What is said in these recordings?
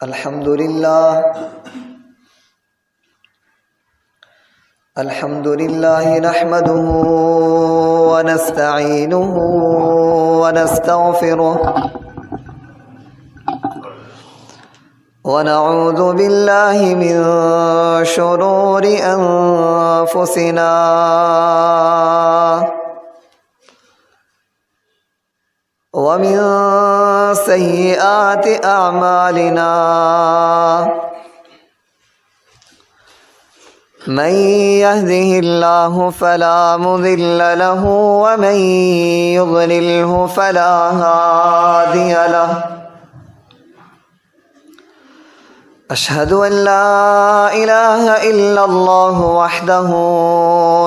الحمد لله نحمده ونستعينه ونستغفره ونعوذ بالله من شرور أنفسنا ومن سيئات أعمالنا من يهده الله فلا مضل له ومن يضلله فلا هادي له أشهد أن لا إله إلا الله وحده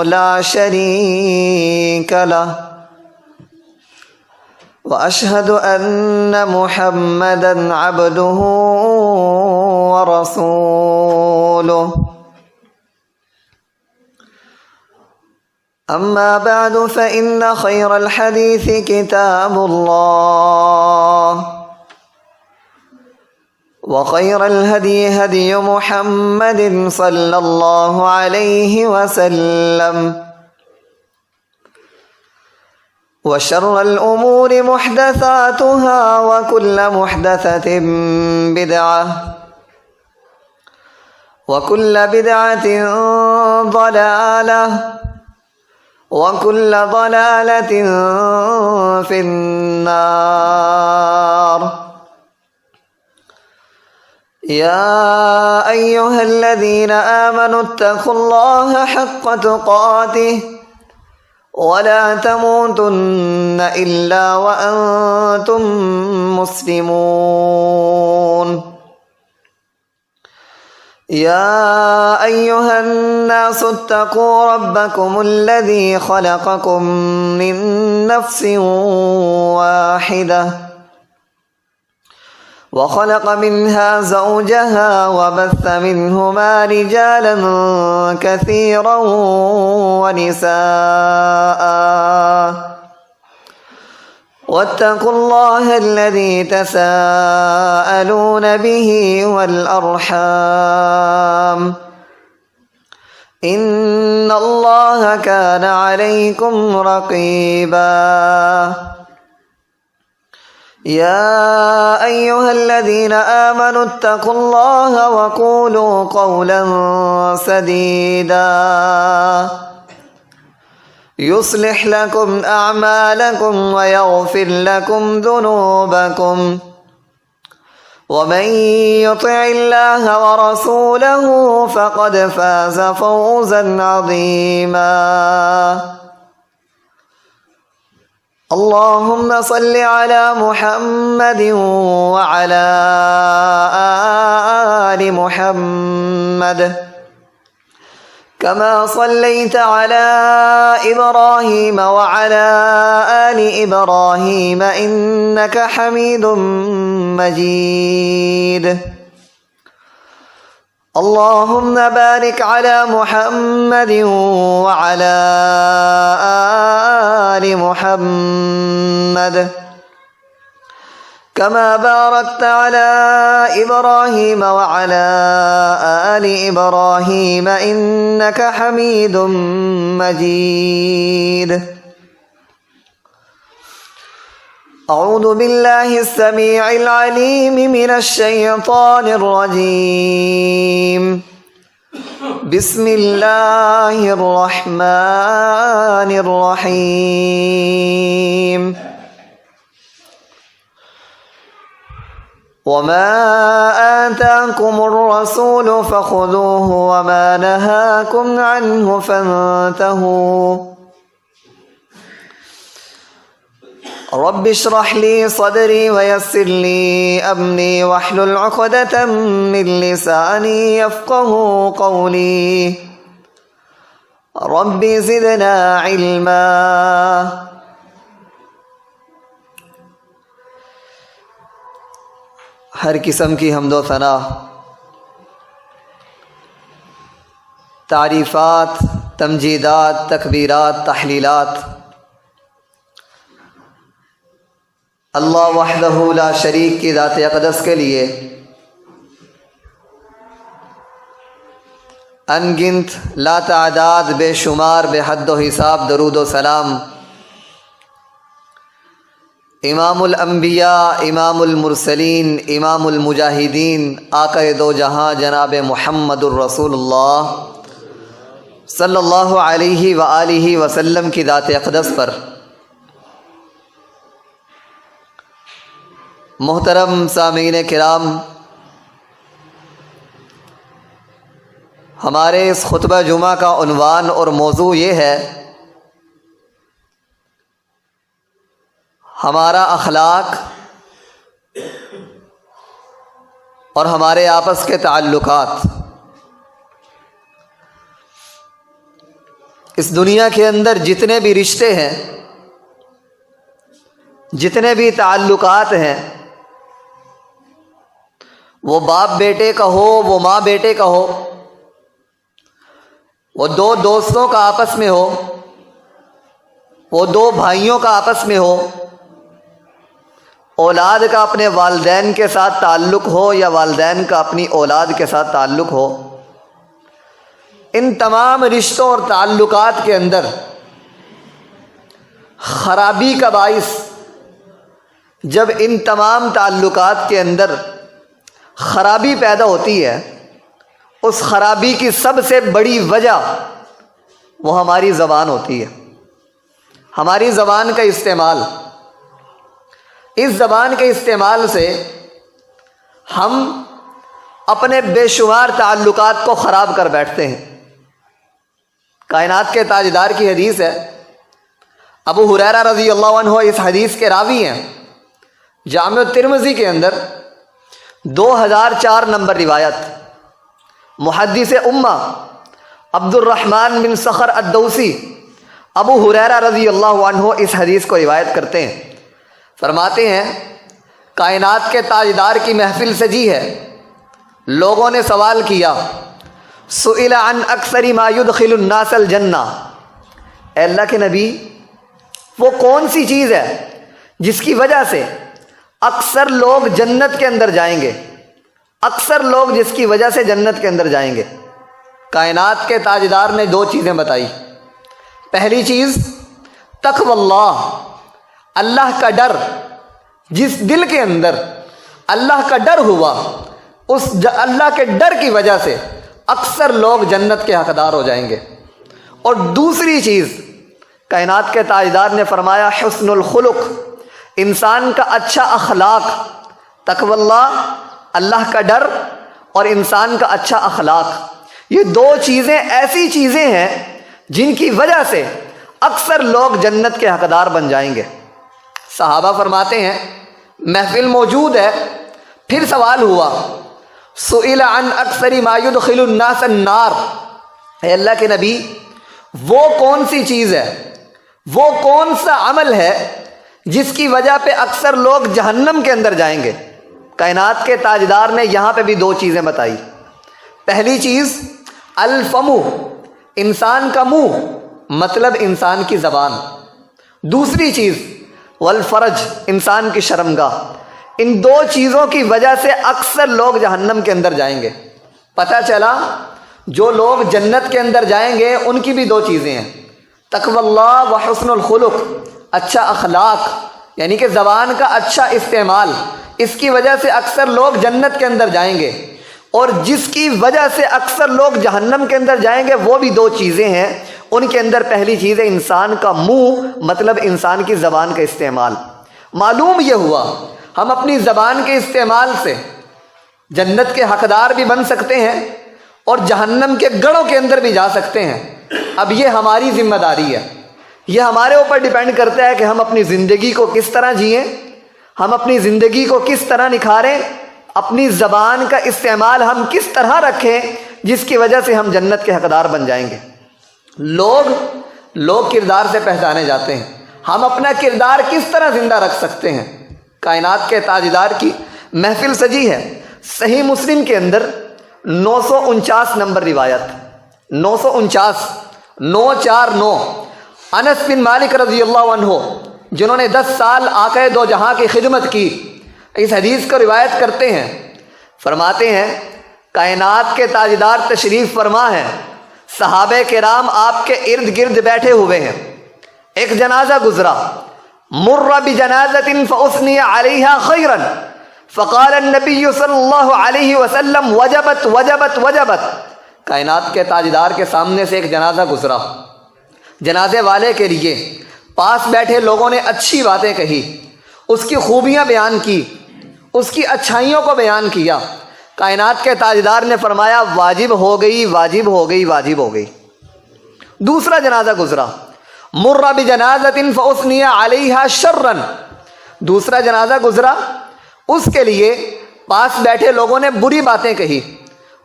لا شريك له وأشهد أن محمدًا عبده ورسوله أما بعد فإن خير الحديث كتاب الله وخير الهدي هدي محمد صلى الله عليه وسلم وشر الأمور محدثاتها وكل محدثة بدعة وكل بدعة ضلالة وكل ضلالة في النار. يا أيها الذين آمنوا اتقوا الله حق تقاته ولا تموتن إلا وأنتم مسلمون. يا أيها الناس اتقوا ربكم الذي خلقكم من نفس واحدة وخلق منها زوجها وبث منهما رجالا كثيرا ونساء واتقوا الله الذي تساءلون به والأرحام إن الله كان عليكم رقيبا. يا أيها الذين آمنوا اتقوا الله وقولوا قولا سديدا يصلح لكم أعمالكم ويغفر لكم ذنوبكم ومن يطع الله ورسوله فقد فاز فوزا عظيما. اللهم صل على محمد وعلى آل محمد كما صليت على إبراهيم وعلى آل إبراهيم إنك حميد مجيد. اللهم بارك على محمد وعلى آل محمد كما باركت على إبراهيم وعلى آل إبراهيم إنك حميد مجيد. أعوذ بالله السميع العليم من الشيطان الرجيم. بسم الله الرحمن الرحيم. وما آتاكم الرسول فخذوه وما نهاكم عنه فانتهوا. رب اشرح لي صدري ويسر لي أمري واحلل عقدة من لساني يفقه قولي. رب زدنا علما. ہر قسم کی حمد و ثنا، تعریفات، تمجیدات، تکبیرات، تحلیلات اللہ وحدہ لا شریک کی ذات اقدس کے لیے انگنت لا تعداد بے شمار بے حد و حساب درود و سلام امام الانبیاء امام المرسلین امام المجاہدین آقا دو جہاں جناب محمد الرسول اللہ صلی اللہ علیہ وآلہ وسلم کی ذات اقدس پر۔ محترم سامعین کرام، ہمارے اس خطبہ جمعہ کا عنوان اور موضوع یہ ہے ہمارا اخلاق اور ہمارے آپس کے تعلقات۔ اس دنیا کے اندر جتنے بھی رشتے ہیں، جتنے بھی تعلقات ہیں، وہ باپ بیٹے کا ہو، وہ ماں بیٹے کا ہو، وہ دو دوستوں کا آپس میں ہو، وہ دو بھائیوں کا آپس میں ہو، اولاد کا اپنے والدین کے ساتھ تعلق ہو یا والدین کا اپنی اولاد کے ساتھ تعلق ہو، ان تمام رشتوں اور تعلقات کے اندر خرابی کا باعث، جب ان تمام تعلقات کے اندر خرابی پیدا ہوتی ہے، اس خرابی کی سب سے بڑی وجہ وہ ہماری زبان ہوتی ہے، ہماری زبان کا استعمال۔ اس زبان کے استعمال سے ہم اپنے بے شمار تعلقات کو خراب کر بیٹھتے ہیں۔ کائنات کے تاجدار کی حدیث ہے، ابو ہریرہ رضی اللہ عنہ اس حدیث کے راوی ہیں، جامع ترمذی کے اندر 2004 نمبر روایت۔ محدث امہ عبد الرحمن بن صخر الدوسی ابو ہریرہ رضی اللہ عنہ اس حدیث کو روایت کرتے ہیں، فرماتے ہیں کائنات کے تاجدار کی محفل سجی ہے، لوگوں نے سوال کیا، سئل عن اکثر ما يدخل الناس الجنہ، اے اللہ کے نبی وہ کون سی چیز ہے جس کی وجہ سے اکثر لوگ جنت کے اندر جائیں گے، اکثر لوگ جس کی وجہ سے جنت کے اندر جائیں گے؟ کائنات کے تاجدار نے دو چیزیں بتائی۔ پہلی چیز تقوی اللہ، اللہ کا ڈر۔ جس دل کے اندر اللہ کا ڈر ہوا، اس اللہ کے ڈر کی وجہ سے اکثر لوگ جنت کے حقدار ہو جائیں گے۔ اور دوسری چیز کائنات کے تاجدار نے فرمایا حسن الخلق، انسان کا اچھا اخلاق۔ تقوی اللہ، اللہ کا ڈر اور انسان کا اچھا اخلاق، یہ دو چیزیں ایسی چیزیں ہیں جن کی وجہ سے اکثر لوگ جنت کے حقدار بن جائیں گے۔ صحابہ فرماتے ہیں محفل موجود ہے، پھر سوال ہوا، سئل عن اکثر ما يدخل الناس النار، اے اللہ کے نبی وہ کون سی چیز ہے، وہ کون سا عمل ہے جس کی وجہ پہ اکثر لوگ جہنم کے اندر جائیں گے؟ کائنات کے تاجدار نے یہاں پہ بھی دو چیزیں بتائی۔ پہلی چیز الفم، انسان کا منہ، مطلب انسان کی زبان۔ دوسری چیز والفرج، انسان کی شرمگاہ۔ ان دو چیزوں کی وجہ سے اکثر لوگ جہنم کے اندر جائیں گے۔ پتہ چلا جو لوگ جنت کے اندر جائیں گے ان کی بھی دو چیزیں ہیں، تقوی اللہ و حسن الخلق، اچھا اخلاق، یعنی کہ زبان کا اچھا استعمال، اس کی وجہ سے اکثر لوگ جنت کے اندر جائیں گے۔ اور جس کی وجہ سے اکثر لوگ جہنم کے اندر جائیں گے وہ بھی دو چیزیں ہیں، ان کے اندر پہلی چیز ہے انسان کا منہ، مطلب انسان کی زبان کا استعمال۔ معلوم یہ ہوا ہم اپنی زبان کے استعمال سے جنت کے حقدار بھی بن سکتے ہیں اور جہنم کے گڑھوں کے اندر بھی جا سکتے ہیں۔ اب یہ ہماری ذمہ داری ہے، یہ ہمارے اوپر ڈیپینڈ کرتا ہے کہ ہم اپنی زندگی کو کس طرح جئیں، ہم اپنی زندگی کو کس طرح نکھاریں، اپنی زبان کا استعمال ہم کس طرح رکھیں جس کی وجہ سے ہم جنت کے حقدار بن جائیں گے۔ لوگ کردار سے پہچانے جاتے ہیں، ہم اپنا کردار کس طرح زندہ رکھ سکتے ہیں؟ کائنات کے تاجدار کی محفل سجی ہے۔ صحیح مسلم کے اندر 949 نمبر روایت، 949 949، انس بن مالک رضی اللہ عنہ جنہوں نے 10 سال آقا دو جہاں کی خدمت کی، اس حدیث کو روایت کرتے ہیں، فرماتے ہیں کائنات کے تاجدار تشریف فرما ہے، صحابہ کرام آپ کے ارد گرد بیٹھے ہوئے ہیں، ایک جنازہ گزرا، مر بجنازۃ فاثنی علیہا خیرا فقال النبی صلی اللہ علیہ وسلم وجبت وجبت وجبت۔ کائنات کے تاجدار کے سامنے سے ایک جنازہ گزرا، جنازے والے کے لیے پاس بیٹھے لوگوں نے اچھی باتیں کہی، اس کی خوبیاں بیان کی، اس کی اچھائیوں کو بیان کیا۔ کائنات کے تاجدار نے فرمایا واجب ہو گئی، واجب ہو گئی، واجب ہو گئی۔ دوسرا جنازہ گزرا، مر بجنازۃ فاثنی علیہا شرا، دوسرا جنازہ گزرا، اس کے لیے پاس بیٹھے لوگوں نے بری باتیں کہی،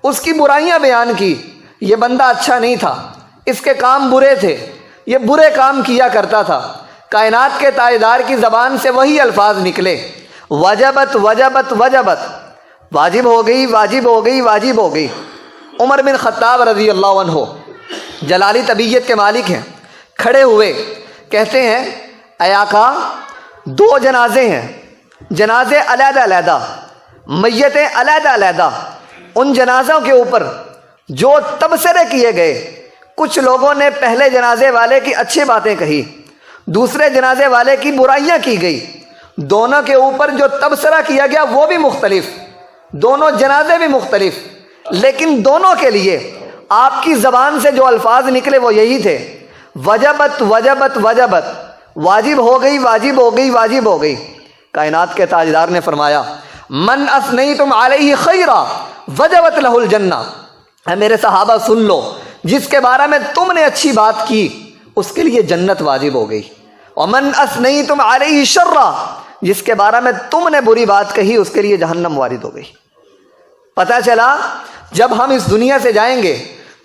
اس کی برائیاں بیان کی، یہ بندہ اچھا نہیں تھا، اس کے کام برے تھے، یہ برے کام کیا کرتا تھا۔ کائنات کے تاجدار کی زبان سے وہی الفاظ نکلے، وجبت وجبت وجبت، واجب ہو گئی، واجب ہو گئی، واجب ہو گئی۔ عمر بن خطاب رضی اللہ عنہ جلالی طبیعت کے مالک ہیں، کھڑے ہوئے کہتے ہیں اے آقا، دو جنازے ہیں، جنازے علیحدہ علیحدہ، میتیں علیحدہ علیحدہ، ان جنازوں کے اوپر جو تبصرے کیے گئے، کچھ لوگوں نے پہلے جنازے والے کی اچھی باتیں کہی، دوسرے جنازے والے کی برائیاں کی گئی، دونوں کے اوپر جو تبصرہ کیا گیا وہ بھی مختلف، دونوں جنازے بھی مختلف، لیکن دونوں کے لیے آپ کی زبان سے جو الفاظ نکلے وہ یہی تھے، وجبت وجبت وجبت، واجب ہو گئی، واجب ہو گئی، واجب ہو گئی۔ کائنات کے تاجدار نے فرمایا من اثنیتم علیہ خیرا وجبت لہ الجنہ، اے میرے صحابہ سن لو، جس کے بارے میں تم نے اچھی بات کی اس کے لیے جنت واجب ہو گئی، ومن اثنیتم علیہ شرا، جس کے بارے میں تم نے بری بات کہی اس کے لیے جہنم وارد ہو گئی۔ پتہ چلا جب ہم اس دنیا سے جائیں گے،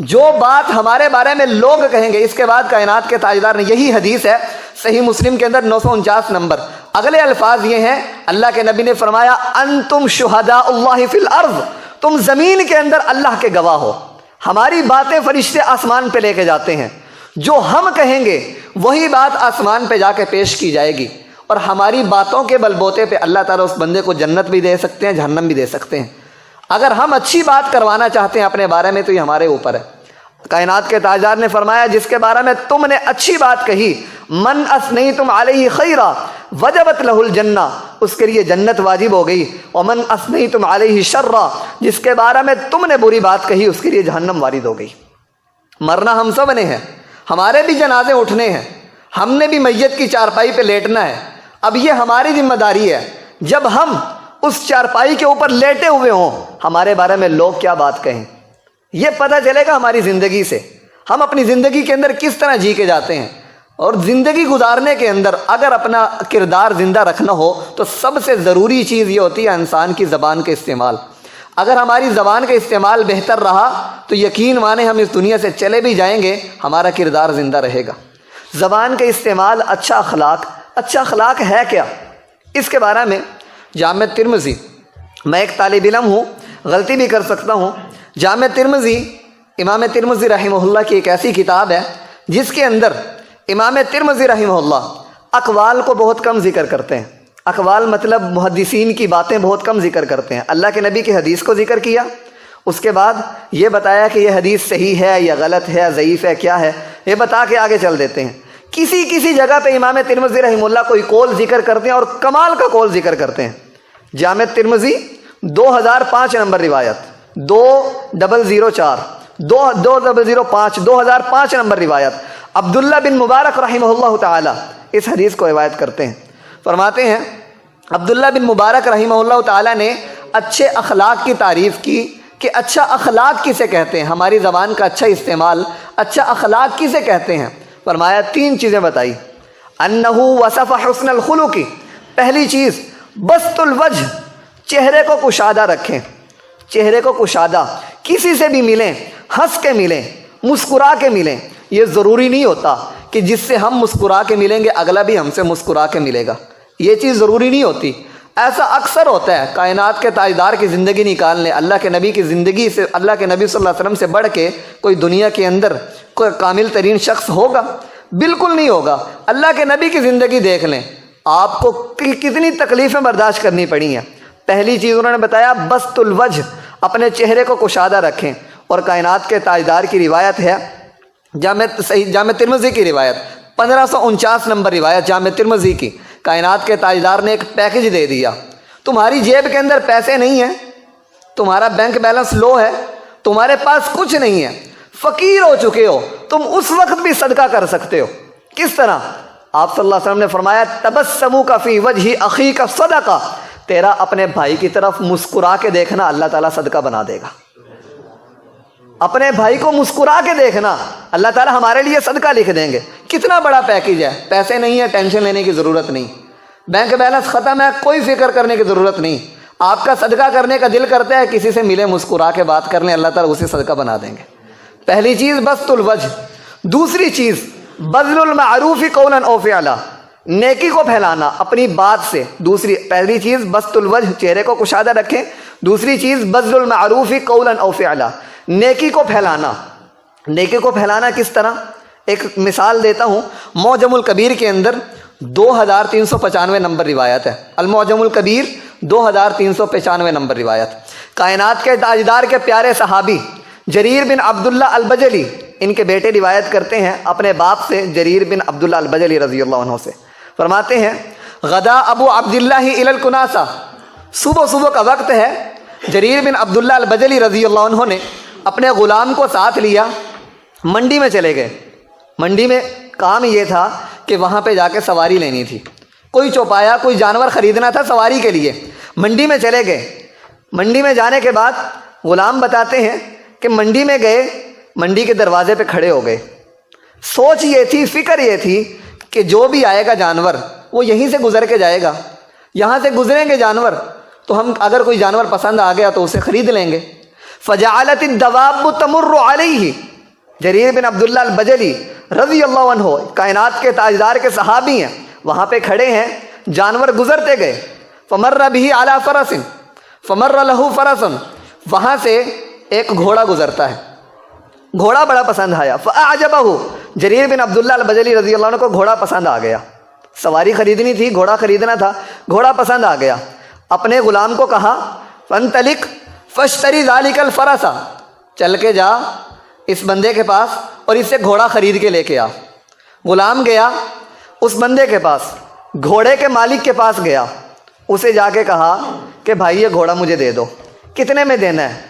جو بات ہمارے بارے میں لوگ کہیں گے، اس کے بعد کائنات کے تاجدار نے، یہی حدیث ہے صحیح مسلم کے اندر 949 نمبر، اگلے الفاظ یہ ہیں، اللہ کے نبی نے فرمایا انتم شہداء اللہ فی الارض، تم زمین کے اندر اللہ کے گواہ ہو، ہماری باتیں فرشتے آسمان پہ لے کے جاتے ہیں، جو ہم کہیں گے وہی بات آسمان پہ جا کے پیش کی جائے گی، اور ہماری باتوں کے بل بوتے پہ اللہ تعالیٰ اس بندے کو جنت بھی دے سکتے ہیں، جہنم بھی دے سکتے ہیں۔ اگر ہم اچھی بات کروانا چاہتے ہیں اپنے بارے میں تو یہ ہمارے اوپر ہے۔ کائنات کے تاجدار نے فرمایا جس کے بارے میں تم نے اچھی بات کہی، من اثنیتم علیہ خیرا وجبت لہ الجنہ، اس کے لیے جنت واجب ہو گئی، ومن اثنیتم علیہ شرا، جس کے بارے میں تم نے بری بات کہی اس کے لیے جہنم وارد ہو گئی۔ مرنا ہم سب نے ہے، ہمارے بھی جنازے اٹھنے ہیں، ہم نے بھی میت کی چارپائی پہ لیٹنا ہے۔ اب یہ ہماری ذمہ داری ہے، جب ہم اس چارپائی کے اوپر لیٹے ہوئے ہوں ہمارے بارے میں لوگ کیا بات کہیں، یہ پتہ چلے گا ہماری زندگی سے، ہم اپنی زندگی کے اندر کس طرح جی کے جاتے ہیں۔ اور زندگی گزارنے کے اندر اگر اپنا کردار زندہ رکھنا ہو تو سب سے ضروری چیز یہ ہوتی ہے انسان کی زبان کے استعمال۔ اگر ہماری زبان کا استعمال بہتر رہا تو یقین مانے ہم اس دنیا سے چلے بھی جائیں گے، ہمارا کردار زندہ رہے گا۔ زبان کا استعمال، اچھا اخلاق ہے کیا؟ اس کے بارے میں جامع ترمذی، میں ایک طالب علم ہوں، غلطی بھی کر سکتا ہوں، جامع ترمذی امام ترمذی رحمہ اللہ کی ایک ایسی کتاب ہے جس کے اندر امام ترمذی رحمہ اللہ اقوال کو بہت کم ذکر کرتے ہیں۔ اقوال مطلب محدثین کی باتیں بہت کم ذکر کرتے ہیں۔ اللہ کے نبی کی حدیث کو ذکر کیا، اس کے بعد یہ بتایا کہ یہ حدیث صحیح ہے یا غلط ہے، ضعیف ہے، کیا ہے، یہ بتا کے آگے چل دیتے ہیں۔ کسی جگہ پہ امام ترمذی رحمہ اللہ کوئی قول ذکر کرتے ہیں اور کمال کا قول ذکر کرتے ہیں۔ جامع ترمذی 2005 نمبر روایت، 2004 2005 2005 نمبر روایت، عبداللہ بن مبارک رحمہ اللہ تعالی اس حدیث کو روایت کرتے ہیں۔ فرماتے ہیں عبداللہ بن مبارک رحمہ اللہ تعالی نے اچھے اخلاق کی تعریف کی کہ اچھا اخلاق کسے کہتے ہیں، ہماری زبان کا اچھا استعمال، اچھا اخلاق کسے کہتے ہیں۔ فرمایا 3 چیزیں بتائی، انہو وصف حسن الخلق، پہلی چیز بسط الوجہ، چہرے کو کشادہ رکھیں، چہرے کو کشادہ، کسی سے بھی ملیں ہنس کے ملیں، مسکرا کے ملیں۔ یہ ضروری نہیں ہوتا کہ جس سے ہم مسکرا کے ملیں گے اگلا بھی ہم سے مسکرا کے ملے گا، یہ چیز ضروری نہیں ہوتی۔ ایسا اکثر ہوتا ہے، کائنات کے تاجدار کی زندگی نکال لیں، اللہ کے نبی کی زندگی سے، اللہ کے نبی صلی اللہ علیہ وسلم سے بڑھ کے کوئی دنیا کے اندر کوئی کامل ترین شخص ہوگا؟ بالکل نہیں ہوگا۔ اللہ کے نبی کی زندگی دیکھ لیں، آپ کو کتنی تکلیفیں برداشت کرنی پڑی ہیں۔ پہلی چیز انہوں نے بتایا بسط الوجہ، اپنے چہرے کو کشادہ رکھیں۔ اور کائنات کے تاجدار کی روایت ہے، جامع ترمذی کی روایت، 1549 نمبر روایت جامع ترمذی کی، کائنات کے تاجدار نے ایک پیکج دے دیا۔ تمہاری جیب کے اندر پیسے نہیں ہیں، تمہارا بینک بیلنس لو ہے، تمہارے پاس کچھ نہیں ہے، فقیر ہو چکے ہو، تم اس وقت بھی صدقہ کر سکتے ہو۔ کس طرح؟ آپ صلی اللہ علیہ وسلم نے فرمایا تبسمک فی وجہ اخیک صدقہ، تیرا اپنے بھائی کی طرف مسکرا کے دیکھنا اللہ تعالیٰ صدقہ بنا دے گا۔ اپنے بھائی کو مسکرا کے دیکھنا اللہ تعالیٰ ہمارے لیے صدقہ لکھ دیں گے۔ کتنا بڑا پیکج ہے، پیسے نہیں ہے، ٹینشن لینے کی ضرورت نہیں، بینک بیلنس ختم ہے، کوئی فکر کرنے کی ضرورت نہیں۔ آپ کا صدقہ کرنے کا دل کرتا ہے، کسی سے ملے، مسکرا کے بات کر لیں، اللہ تعالیٰ اسے صدقہ بنا دیں گے۔ پہلی چیز بسط الوجہ، دوسری چیز بذل المعروف قولا او فعلا، نیکی کو پھیلانا اپنی بات سے۔ دوسری پہلی چیز بسط الوجہ، چہرے کو کشادہ رکھیں، دوسری چیز بذل المعروف قولا او فعلا، نیکی کو پھیلانا۔ نیکی کو پھیلانا کس طرح؟ ایک مثال دیتا ہوں، معجم الکبیر کے اندر 2395 نمبر روایت ہے، المعجم الکبیر 2395 نمبر روایت۔ کائنات کے تاجدار کے پیارے صحابی جریر بن عبداللہ البجلی، ان کے بیٹے روایت کرتے ہیں اپنے باپ سے، جریر بن عبداللہ البجلی رضی اللہ عنہ سے، فرماتے ہیں غدا ابو عبداللہ الی الکناسہ، صبح کا وقت ہے، جریر بن عبداللہ البجلی رضی اللہ عنہ نے اپنے غلام کو ساتھ لیا، منڈی میں چلے گئے۔ منڈی میں کام یہ تھا کہ وہاں پہ جا کے سواری لینی تھی، کوئی چوپایا، کوئی جانور خریدنا تھا سواری کے لیے، منڈی میں چلے گئے۔ منڈی میں جانے کے بعد غلام بتاتے ہیں کہ منڈی میں گئے، منڈی کے دروازے پہ کھڑے ہو گئے۔ سوچ یہ تھی، فکر یہ تھی کہ جو بھی آئے گا جانور وہ یہیں سے گزر کے جائے گا، یہاں سے گزریں گے جانور تو ہم اگر کوئی جانور پسند آ گیا تو اسے خرید لیں گے۔ فجعلت الدواب تمر علیہ، جریر بن عبداللہ البجلی رضی اللہ عنہ کائنات کے تاجدار کے صحابی ہیں، وہاں پہ کھڑے ہیں، جانور گزرتے گئے۔ فمر به علی فرس، فمر له فرس، وہاں سے ایک گھوڑا گزرتا ہے، گھوڑا بڑا پسند آیا۔ فاعجبہ، جریر بن عبداللہ البجلی رضی اللہ عنہ کو گھوڑا پسند آ گیا، سواری خریدنی تھی، گھوڑا خریدنا تھا، گھوڑا پسند آ گیا۔ اپنے غلام کو کہا فانطلق فاشتری ذلک الفرس، چل کے جا اس بندے کے پاس اور اس سے گھوڑا خرید کے لے کے آ۔ غلام گیا اس بندے کے پاس، گھوڑے کے مالک کے پاس گیا، اسے جا کے کہا کہ بھائی یہ گھوڑا مجھے دے دو، کتنے میں دینا ہے؟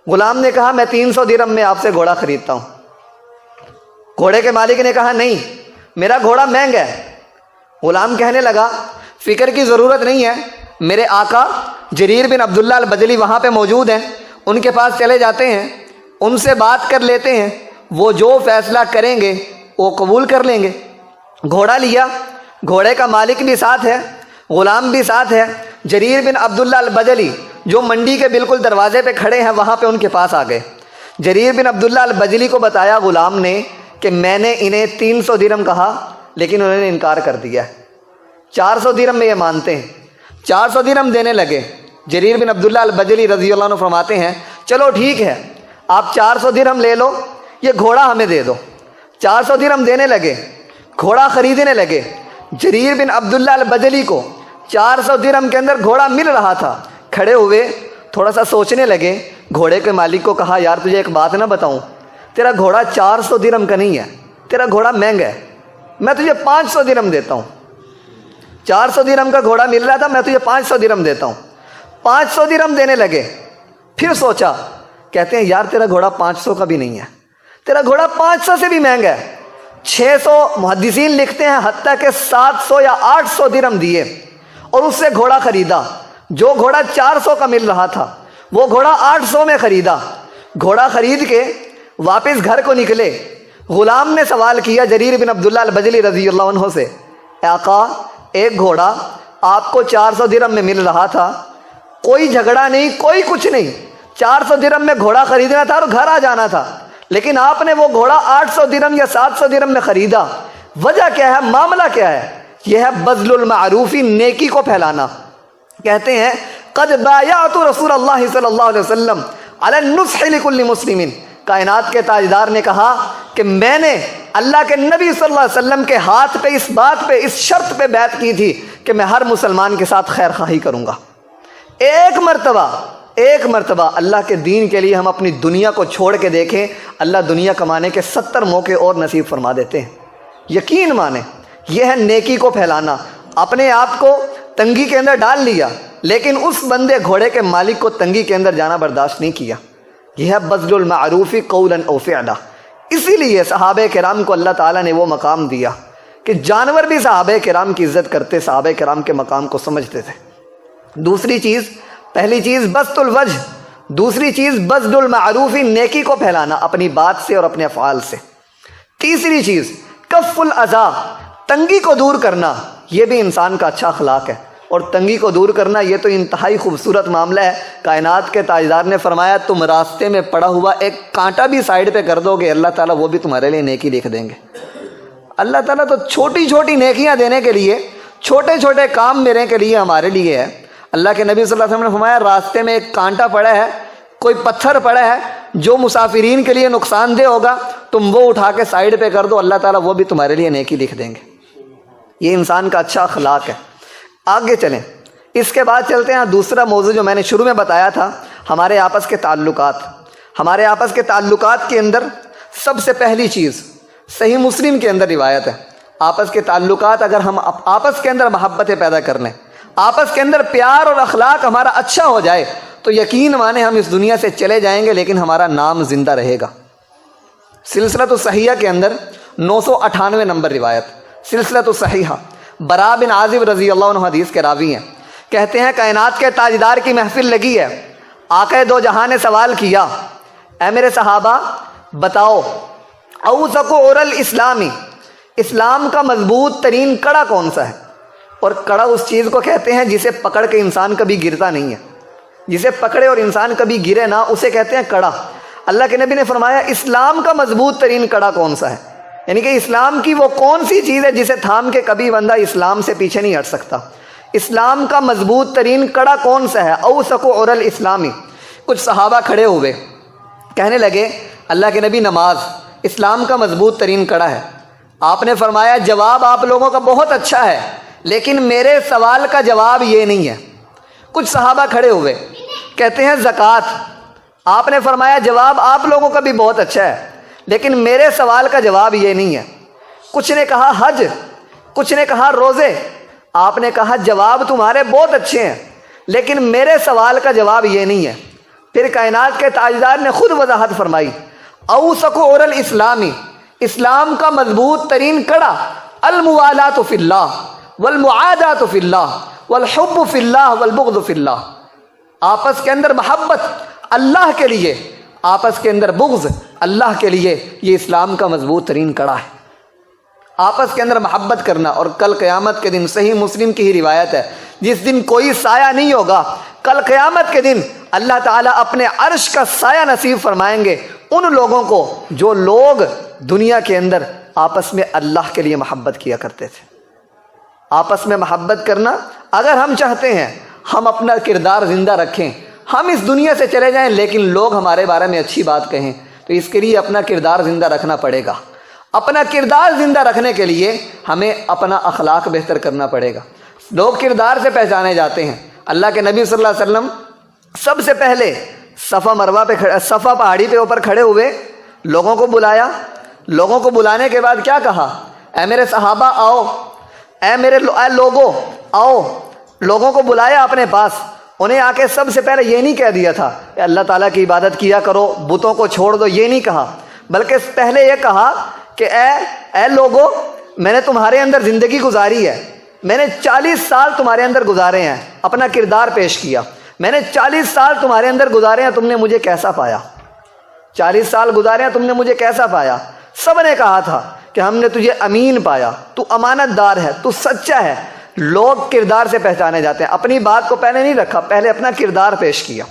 غلام نے کہا میں 300 درہم میں آپ سے گھوڑا خریدتا ہوں۔ گھوڑے کے مالک نے کہا نہیں، میرا گھوڑا مہنگا ہے۔ غلام کہنے لگا فکر کی ضرورت نہیں ہے، میرے آقا جریر بن عبداللہ البجلی وہاں پہ موجود ہیں، ان کے پاس چلے جاتے ہیں، ان سے بات کر لیتے ہیں، وہ جو فیصلہ کریں گے وہ قبول کر لیں گے۔ گھوڑا لیا، گھوڑے کا مالک بھی ساتھ ہے، غلام بھی ساتھ ہے، جریر بن عبداللہ البجلی جو منڈی کے بالکل دروازے پہ کھڑے ہیں وہاں پہ ان کے پاس آ گئے۔ جریر بن عبداللہ البجلی کو بتایا غلام نے کہ میں نے انہیں 300 درہم کہا لیکن انہوں نے انکار کر دیا، 400 درہم میں یہ مانتے ہیں۔ 400 درہم دینے لگے۔ جریر بن عبداللہ البجلی رضی اللہ عنہ فرماتے ہیں چلو ٹھیک ہے، آپ 400 درہم لے لو، یہ گھوڑا ہمیں دے دو۔ 400 درہم دینے لگے، گھوڑا خریدنے لگے۔ جریر بن عبداللہ البجلی کو 400 درہم کے اندر گھوڑا مل رہا تھا، کھڑے ہوئے تھوڑا سا سوچنے لگے۔ گھوڑے کے مالک کو کہا یار تجھے ایک بات نہ بتاؤں، تیرا گھوڑا 400 درہم کا نہیں ہے، تیرا گھوڑا مہنگا ہے، میں تجھے 500 درہم دیتا ہوں۔ 400 درہم کا گھوڑا مل رہا تھا، میں تجھے 500 درہم دیتا ہوں۔ 500 درہم دینے لگے، پھر سوچا، کہتے ہیں یار تیرا گھوڑا 500 کا بھی نہیں ہے، تیرا گھوڑا 500 سے بھی مہنگا ہے۔ 600 محدثین لکھتے ہیں حتیٰ کہ 700 یا 800 درہم دیے اور اس سے گھوڑا خریدا۔ جو گھوڑا 400 کا مل رہا تھا وہ گھوڑا 800 میں خریدا۔ گھوڑا خرید کے واپس گھر کو نکلے، غلام نے سوال کیا جریر بن عبداللہ البجلی رضی اللہ عنہ سے، آقا ایک گھوڑا آپ کو 400 درہم میں مل رہا تھا، کوئی جھگڑا نہیں، کوئی کچھ نہیں، 400 درہم میں گھوڑا خریدنا تھا اور گھر آ جانا تھا، لیکن آپ نے وہ گھوڑا 800 درہم یا 700 درہم میں خریدا، وجہ کیا ہے، معاملہ کیا ہے؟ یہ ہے بذل المعروفی، نیکی کو پھیلانا۔ کہتے ہیں قد بایعت رسول اللہ صلی اللہ علیہ وسلم علی النصح لکل مسلم، کائنات کے تاجدار نے کہا کہ میں نے اللہ کے نبی صلی اللہ علیہ وسلم کے ہاتھ پہ اس بات پہ، اس شرط پہ بیعت کی تھی کہ میں ہر مسلمان کے ساتھ خیر خواہی کروں گا۔ ایک مرتبہ ایک مرتبہ اللہ کے دین کے لیے ہم اپنی دنیا کو چھوڑ کے دیکھیں، اللہ دنیا کمانے کے 70 موقع اور نصیب فرما دیتے ہیں۔ یقین مانیں، یہ ہے نیکی کو پھیلانا۔ اپنے آپ کو تنگی کے اندر ڈال لیا، لیکن اس بندے گھوڑے کے مالک کو تنگی کے اندر جانا برداشت نہیں کیا۔ یہ ہے بذل المعروف قولا او فعلا۔ اسی لیے صحابہ کرام کو اللہ تعالیٰ نے وہ مقام دیا کہ جانور بھی صحابہ کرام کی عزت کرتے، صحابہ کرام کے مقام کو سمجھتے تھے۔ دوسری چیز، پہلی چیز بسط الوجہ، دوسری چیز بذل المعروف، نیکی کو پھیلانا اپنی بات سے اور اپنے افعال سے۔ تیسری چیز کف الاذی، تنگی کو دور کرنا، یہ بھی انسان کا اچھا اخلاق ہے۔ اور تنگی کو دور کرنا یہ تو انتہائی خوبصورت معاملہ ہے۔ کائنات کے تاجدار نے فرمایا تم راستے میں پڑا ہوا ایک کانٹا بھی سائیڈ پہ کر دو گے، اللہ تعالیٰ وہ بھی تمہارے لیے نیکی لکھ دیں گے۔ اللہ تعالیٰ تو چھوٹی چھوٹی نیکیاں دینے کے لیے، چھوٹے چھوٹے کام میرے کے لیے ہمارے لیے ہے۔ اللہ کے نبی صلی اللہ علیہ وسلم نے فرمایا راستے میں ایک کانٹا پڑا ہے، کوئی پتھر پڑا ہے جو مسافرین کے لیے نقصان دہ ہوگا، تم وہ اٹھا کے سائیڈ پہ کر دو، اللہ تعالیٰ وہ بھی تمہارے لیے نیکی لکھ دیں گے۔ یہ انسان کا اچھا اخلاق ہے۔ آگے چلیں، اس کے بعد چلتے ہیں دوسرا موضوع جو میں نے شروع میں بتایا تھا، ہمارے آپس کے تعلقات۔ ہمارے آپس کے تعلقات کے اندر سب سے پہلی چیز صحیح مسلم کے اندر روایت ہے، آپس کے تعلقات اگر ہم آپس کے اندر محبتیں پیدا کر لیں، آپس کے اندر پیار اور اخلاق ہمارا اچھا ہو جائے تو یقین مانیں ہم اس دنیا سے چلے جائیں گے لیکن ہمارا نام زندہ رہے گا۔ سلسلۃ الصحیحہ کے اندر 998 نمبر روایت، سلسلۃ الصحیحہ، برا بن عازب رضی اللہ عنہ حدیث کے راوی ہیں، کہتے ہیں کائنات کے تاجدار کی محفل لگی ہے، آقا دو جہاں نے سوال کیا، اے میرے صحابہ بتاؤ اوثق عر الاسلامی، اسلام کا مضبوط ترین کڑا کون سا ہے؟ اور کڑا اس چیز کو کہتے ہیں جسے پکڑ کے انسان کبھی گرتا نہیں ہے، جسے پکڑے اور انسان کبھی گرے نہ، اسے کہتے ہیں کڑا۔ اللہ کے نبی نے فرمایا اسلام کا مضبوط ترین کڑا کون سا ہے؟ یعنی کہ اسلام کی وہ کون سی چیز ہے جسے تھام کے کبھی بندہ اسلام سے پیچھے نہیں ہٹ سکتا؟ اسلام کا مضبوط ترین کڑا کون سا ہے؟ اوثق عر الاسلامی۔ کچھ صحابہ کھڑے ہوئے، کہنے لگے اللہ کے نبی نماز اسلام کا مضبوط ترین کڑا ہے۔ آپ نے فرمایا جواب آپ لوگوں کا بہت اچھا ہے لیکن میرے سوال کا جواب یہ نہیں ہے۔ کچھ صحابہ کھڑے ہوئے، کہتے ہیں زکوٰۃ، آپ نے فرمایا جواب آپ لوگوں کا بھی بہت اچھا ہے لیکن میرے سوال کا جواب یہ نہیں ہے۔ کچھ نے کہا حج، کچھ نے کہا روزے، آپ نے کہا جواب تمہارے بہت اچھے ہیں لیکن میرے سوال کا جواب یہ نہیں ہے۔ پھر کائنات کے تاجدار نے خود وضاحت فرمائی، اوثق عر الاسلامی، اسلام کا مضبوط ترین کڑا الموالات فی اللہ والمعادات فی اللہ والحب فی اللہ والبغض فی اللہ، آپس کے اندر محبت اللہ کے لیے، آپس کے اندر بغض اللہ کے لیے، یہ اسلام کا مضبوط ترین کڑا ہے۔ آپس کے اندر محبت کرنا۔ اور کل قیامت کے دن صحیح مسلم کی ہی روایت ہے، جس دن کوئی سایہ نہیں ہوگا، کل قیامت کے دن اللہ تعالیٰ اپنے عرش کا سایہ نصیب فرمائیں گے ان لوگوں کو جو لوگ دنیا کے اندر آپس میں اللہ کے لیے محبت کیا کرتے تھے۔ آپس میں محبت کرنا، اگر ہم چاہتے ہیں ہم اپنا کردار زندہ رکھیں، ہم اس دنیا سے چلے جائیں لیکن لوگ ہمارے بارے میں اچھی بات کہیں، تو اس کے لیے اپنا کردار زندہ رکھنا پڑے گا۔ اپنا کردار زندہ رکھنے کے لیے ہمیں اپنا اخلاق بہتر کرنا پڑے گا۔ لوگ کردار سے پہچانے جاتے ہیں۔ اللہ کے نبی صلی اللہ علیہ وسلم سب سے پہلے صفا پہاڑی پہ اوپر کھڑے ہوئے، لوگوں کو بلایا، لوگوں کو بلانے کے بعد کیا کہا؟ اے میرے صحابہ آؤ، اے لوگوں آؤ، لوگوں کو بلایا اپنے پاس۔ انہیں آ کے سب سے پہلے یہ نہیں کہہ دیا تھا کہ اللہ تعالیٰ کی عبادت کیا کرو، بتوں کو چھوڑ دو، یہ نہیں کہا، بلکہ پہلے یہ کہا کہ اے لوگوں، میں نے تمہارے اندر زندگی گزاری ہے، میں نے 40 سال تمہارے اندر گزارے ہیں، اپنا کردار پیش کیا، میں نے 40 سال تمہارے اندر گزارے ہیں، تم نے مجھے کیسا پایا؟ 40 سال گزارے ہیں، تم نے مجھے کیسا پایا؟ سب نے کہا تھا کہ ہم نے تجھے امین پایا، تو امانت دار ہے، تو سچا ہے۔ لوگ کردار سے پہچانے جاتے ہیں۔ اپنی بات کو پہلے نہیں رکھا، پہلے اپنا کردار پیش کیا۔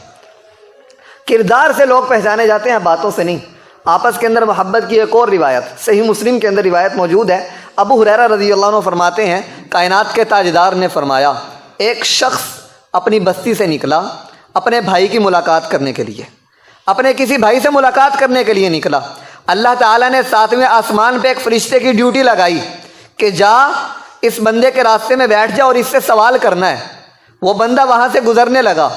کردار سے لوگ پہچانے جاتے ہیں، باتوں سے نہیں۔ آپس کے اندر محبت کی ایک اور روایت صحیح مسلم کے اندر روایت موجود ہے۔ ابو ہریرہ رضی اللہ عنہ فرماتے ہیں کائنات کے تاجدار نے فرمایا ایک شخص اپنی بستی سے نکلا اپنے بھائی کی ملاقات کرنے کے لیے، اپنے کسی بھائی سے ملاقات کرنے کے لیے نکلا۔ اللہ تعالیٰ نے 7ویں آسمان پہ ایک فرشتے کی ڈیوٹی لگائی کہ جا اس بندے کے راستے میں بیٹھ جا اور اس سے سوال کرنا ہے۔ وہ بندہ وہاں سے گزرنے لگا،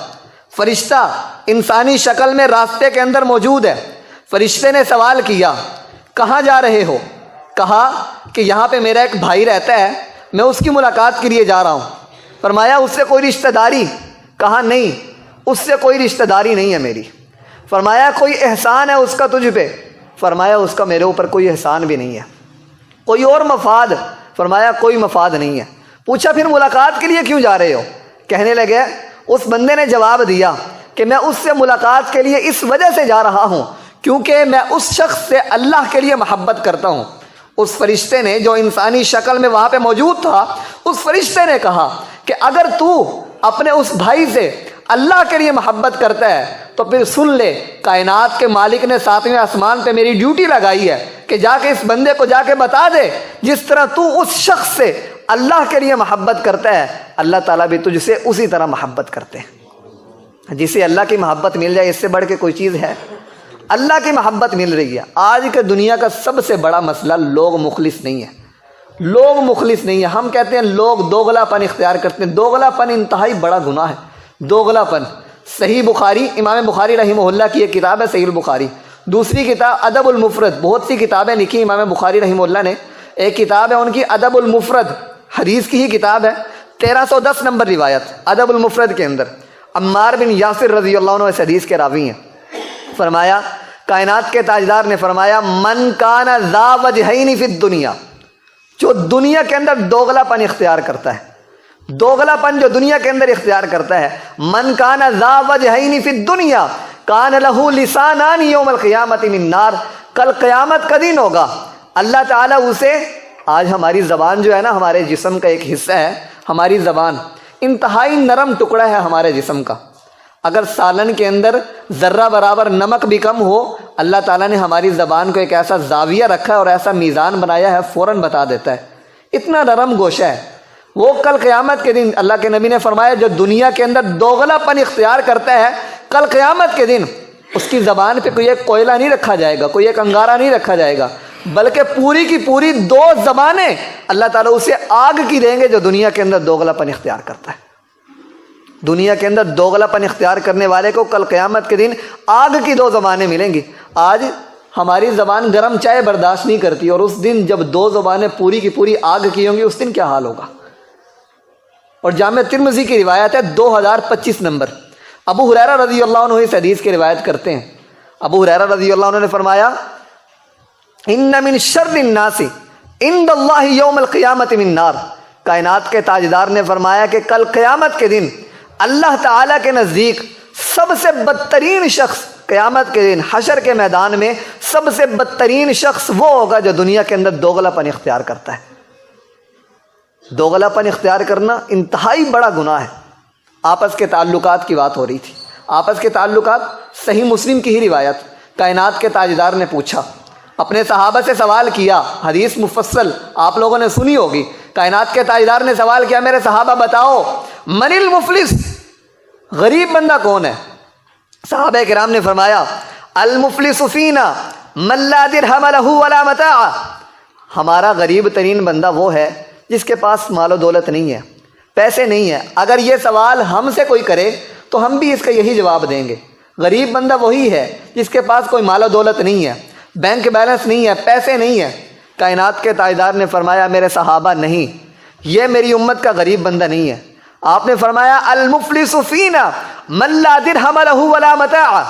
فرشتہ انسانی شکل میں راستے کے اندر موجود ہے۔ فرشتے نے سوال کیا کہاں جا رہے ہو؟ کہا کہ یہاں پہ میرا ایک بھائی رہتا ہے، میں اس کی ملاقات کے لیے جا رہا ہوں۔ فرمایا اس سے کوئی رشتہ داری؟ کہا نہیں، اس سے کوئی رشتہ داری نہیں ہے میری۔ فرمایا کوئی احسان ہے اس کا تجھ پہ؟ فرمایا اس کا میرے اوپر کوئی احسان بھی نہیں ہے۔ کوئی اور مفاد؟ فرمایا کوئی مفاد نہیں ہے۔ پوچھا پھر ملاقات کے لیے کیوں جا رہے ہو؟ کہنے لگے اس بندے نے جواب دیا کہ میں اس سے ملاقات کے لیے اس وجہ سے جا رہا ہوں کیونکہ میں اس شخص سے اللہ کے لیے محبت کرتا ہوں۔ اس فرشتے نے جو انسانی شکل میں وہاں پہ موجود تھا، اس فرشتے نے کہا کہ اگر تو اپنے اس بھائی سے اللہ کے لیے محبت کرتا ہے تو پھر سن لے، کائنات کے مالک نے 7ویں آسمان پہ میری ڈیوٹی لگائی ہے کہ جا کے اس بندے کو جا کے بتا دے جس طرح تو اس شخص سے اللہ کے لیے محبت کرتا ہے، اللہ تعالیٰ بھی تجھ سے اسی طرح محبت کرتے ہیں۔ جسے اللہ کی محبت مل جائے اس سے بڑھ کے کوئی چیز ہے؟ اللہ کی محبت مل رہی ہے۔ آج کے دنیا کا سب سے بڑا مسئلہ لوگ مخلص نہیں ہیں، لوگ مخلص نہیں ہیں۔ ہم کہتے ہیں لوگ دوغلا پن اختیار کرتے ہیں، دوغلا پن انتہائی بڑا گناہ ہے۔ دوغلا پن، صحیح بخاری، امام بخاری رحمہ اللہ کی ایک کتاب ہے صحیح البخاری، دوسری کتاب ادب المفرد، بہت سی کتابیں لکھی امام بخاری رحمہ اللہ نے، ایک کتاب ہے ان کی ادب المفرد، حدیث کی ہی کتاب ہے، 1310 نمبر روایت ادب المفرد کے اندر عمار بن یاسر رضی اللہ عنہ اس حدیث کے راوی ہیں۔ فرمایا کائنات کے تاجدار نے فرمایا من کان ذا وجہین فی الدنیا، جو دنیا کے اندر دوغلا پن اختیار کرتا ہے، دوغلا پن جو دنیا کے اندر اختیار کرتا ہے، من کان ذا وجہین فی الدنیا کان لہ لسانان یوم القیامت من نار، کل قیامت کا دن ہوگا اللہ تعالیٰ اسے، آج ہماری زبان جو ہے نا ہمارے جسم کا ایک حصہ ہے، ہماری زبان انتہائی نرم ٹکڑا ہے ہمارے جسم کا، اگر سالن کے اندر ذرہ برابر نمک بھی کم ہو، اللہ تعالیٰ نے ہماری زبان کو ایک ایسا زاویہ رکھا ہے اور ایسا میزان بنایا ہے، فوراً بتا دیتا ہے، اتنا نرم گوشہ ہے وہ۔ کل قیامت کے دن اللہ کے نبی نے فرمایا جو دنیا کے اندر دوغلا پن اختیار کرتا ہے، کل قیامت کے دن اس کی زبان پہ کوئی ایک کوئلہ نہیں رکھا جائے گا، کوئی ایک انگارہ نہیں رکھا جائے گا، بلکہ پوری کی پوری 2 زبانیں اللہ تعالیٰ اسے آگ کی دیں گے جو دنیا کے اندر دوغلا پن اختیار کرتا ہے۔ دنیا کے اندر دوغلا پن اختیار کرنے والے کو کل قیامت کے دن آگ کی 2 زبانیں ملیں گی۔ آج ہماری زبان گرم چائے برداشت نہیں کرتی، اور اس دن جب 2 زبانیں پوری کی پوری آگ کی ہوں گی اس دن کیا حال ہوگا۔ اور جامع ترمذی کی روایت ہے 2025 نمبر، ابو ہریرہ رضی اللہ عنہ اس حدیث کی روایت کرتے ہیں۔ ابو ہریرہ رضی اللہ عنہ نے فرمایا ان من شر الناس عند اللہ یوم القیامت من نار، کائنات کے تاجدار نے فرمایا کہ کل قیامت کے دن اللہ تعالیٰ کے نزدیک سب سے بدترین شخص، قیامت کے دن حشر کے میدان میں سب سے بدترین شخص وہ ہوگا جو دنیا کے اندر دوغلا پن اختیار کرتا ہے۔ دوغلا پن اختیار کرنا انتہائی بڑا گناہ ہے۔ آپس کے تعلقات کی بات ہو رہی تھی، آپس کے تعلقات، صحیح مسلم کی ہی روایت، کائنات کے تاجدار نے پوچھا، اپنے صحابہ سے سوال کیا، حدیث مفصل آپ لوگوں نے سنی ہوگی، کائنات کے تاجدار نے سوال کیا میرے صحابہ بتاؤ من المفلس، غریب بندہ کون ہے؟ صحابہ کرام نے فرمایا المفلس فینا من لا درہم لہ ولا متاع، ہمارا غریب ترین بندہ وہ ہے جس کے پاس مال و دولت نہیں ہے، پیسے نہیں ہے۔ اگر یہ سوال ہم سے کوئی کرے تو ہم بھی اس کا یہی جواب دیں گے، غریب بندہ وہی ہے جس کے پاس کوئی مال و دولت نہیں ہے، بینک بیلنس نہیں ہے، پیسے نہیں ہے۔ کائنات کے تاجدار نے فرمایا میرے صحابہ نہیں، یہ میری امت کا غریب بندہ نہیں ہے۔ آپ نے فرمایا المفلس فینا من لا درہم لہ ولا متاع،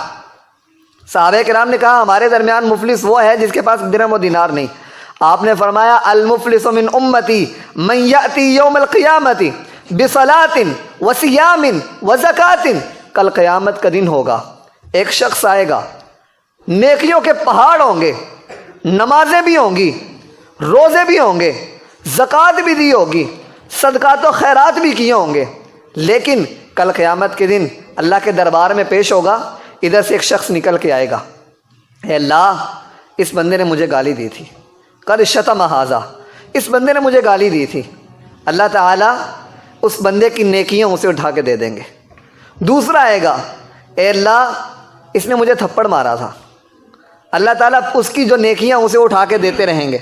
صحابہ کرام نے کہا ہمارے درمیان مفلس وہ ہے جس کے پاس درہم و دینار نہیں۔ آپ نے فرمایا المفلس من امتی من یأتی یوم القیامت بصلاۃ وصیام وزکوٰۃ، کل قیامت کا دن ہوگا، ایک شخص آئے گا، نیکیوں کے پہاڑ ہوں گے، نمازیں بھی ہوں گی، روزے بھی ہوں گے، زکوٰۃ بھی دی ہوگی، صدقات و خیرات بھی کیے ہوں گے، لیکن کل قیامت کے دن اللہ کے دربار میں پیش ہوگا، ادھر سے ایک شخص نکل کے آئے گا، اے اللہ اس بندے نے مجھے گالی دی تھی، قد شتم ھذا، اس بندے نے مجھے گالی دی تھی، اللہ تعالیٰ اس بندے کی نیکیاں اسے اٹھا کے دے دیں گے۔ دوسرا آئے گا، اے اللہ اس نے مجھے تھپڑ مارا تھا، اللہ تعالیٰ اس کی جو نیکیاں اسے اٹھا کے دیتے رہیں گے،